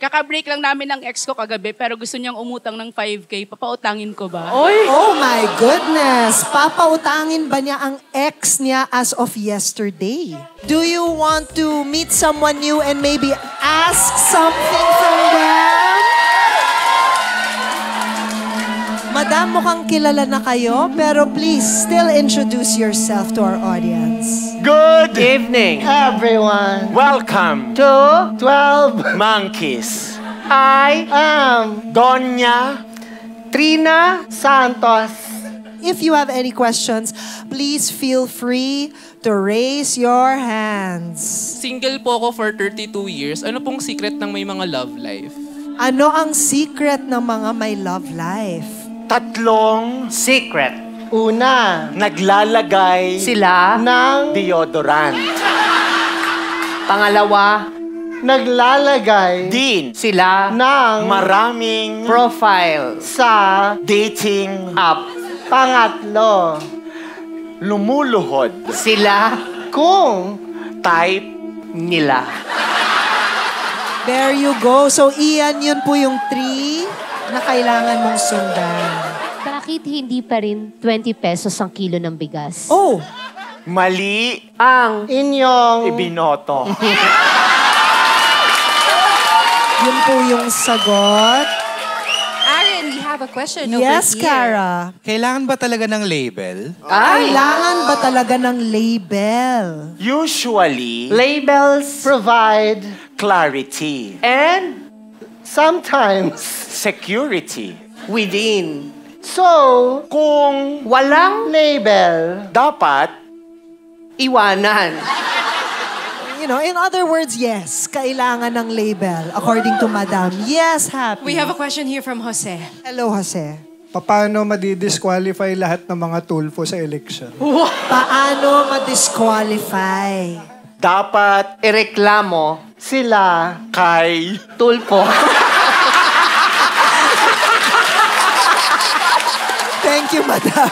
Kaka-break lang namin ng ex ko kagabi pero gusto niyang umutang ng 5K. Papautangin ko ba? Oy! Oh my goodness! Papautangin ba niya ang ex niya as of yesterday? Do you want to meet someone new and maybe ask something from them? Madam, mukhang kilala na kayo, pero please still introduce yourself to our audience. Good Evening! Everyone, welcome To 12, monkeys. I Doña Trina Santos. If you have any questions, please feel free to raise your hands. Single po ako for 32 years. Ano pong secret ng may mga love life? Ano ang secret ng mga may love life? tatlong Secret. Una, naglalagay Sila. ng deodorant. Pangalawa. naglalagay Din Sila. ng maraming Profile. sa dating Up. pangatlo. lumuluhod Sila. Kung type Nila. There you go. So, Ian, yun po yung 3 na kailangan mong sundan. Bakit hindi pa rin 20 pesos ang kilo ng bigas? Oh, mali Ang inyong ibinoto. yun po yung sagot. Aaron, we have a question over Yes, here. Kara. Kailangan ba talaga ng label? Kailangan ba talaga ng label? Usually, labels provide clarity, and sometimes. security. within. So, Kung Walang label, dapat iwanan. You know, in other words, yes, kailangan ng label. According to Madam. Yes, Happy. We have a question here from Jose. Hello, Jose. Paano madi-disqualify lahat ng mga tulfo sa election? Paano ma-disqualify? dapat Ireklamo. sila kay Tulpo. Thank you, Madam.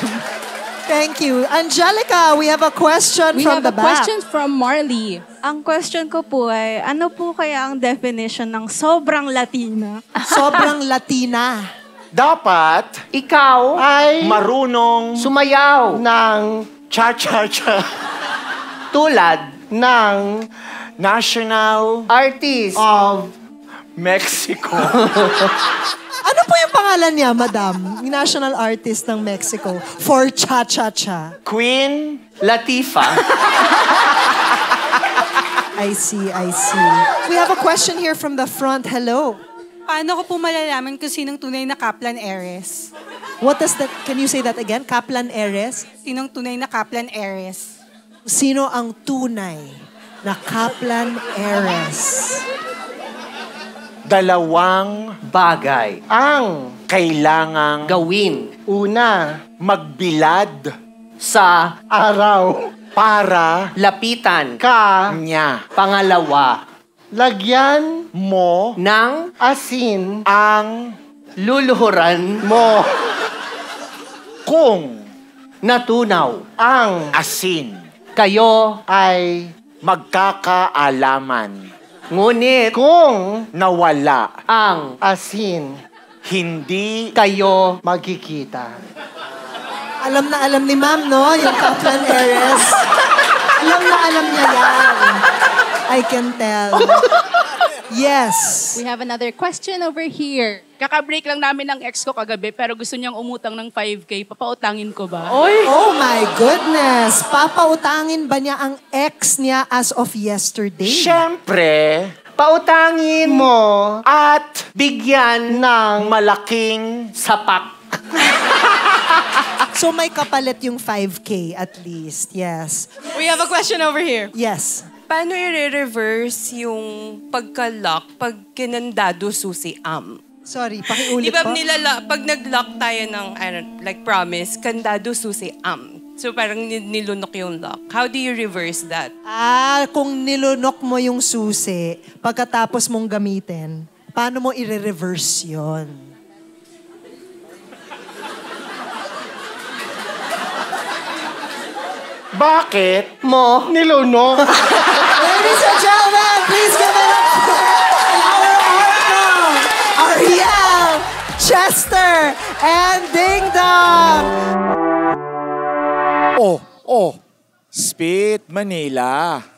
Thank you. Angelica, we have a question We from have the a back. question from Marley. Ang question ko po ay, ano po kaya ang definition ng sobrang Latina? Sobrang Latina. dapat Ikaw. ay marunong Sumayaw. ng cha-cha-cha Tulad. ng National Artist. of Mexico. Ano po yung pangalan niya, Madam? Yung national artist ng Mexico for cha-cha-cha. Queen Latifa. I see, I see. We have a question here from the front. Hello. Paano ko po malalaman kung sinong tunay na Kaplan heiress? What does that, can you say that again? Kaplan heiress? Sinong tunay na Kaplan heiress? Sino ang tunay na Kaplan heiress? dalawang Bagay. ang kailangang Gawin. una magbilad Sa araw para lapitan. ka niya. Pangalawa. lagyan Mo Nang asin ang luluhuran mo kung natunaw. ang asin Kayo. ay magkakaalaman. Ngunit. kung Nawala. Ang asin Hindi kayo. magkikita. Alam na alam ni Ma'am, no? Yung Kaplan heiress. Alam na alam niya yan. I can tell. Yes. We have another question over here. Kaka-break lang namin ng ex ko kagabi pero gusto niyang umutang ng 5K. Papautangin ko ba? Oy. Oh my goodness. Papautangin ba niya ang ex niya as of yesterday? Siyempre, Pautangin mo. at Bigyan ng malaking sapak. So may kapalit yung 5K at least. Yes. We have a question over here. Yes. Paano i-reverse yung pagka-lock pag kinandado susi Sorry, Di pakiulit ba po. pag nag-lock tayo ng, like promise, kandado susi So parang nilunok yung lock. How do you reverse that? Kung nilunok mo yung susi, pagkatapos mong gamitin, paano mo i-reverse yun? bakit Mo. nilunok. Ladies and gentlemen, please give it up for our art Chester and Ding Dong. Oh, Speed Manila.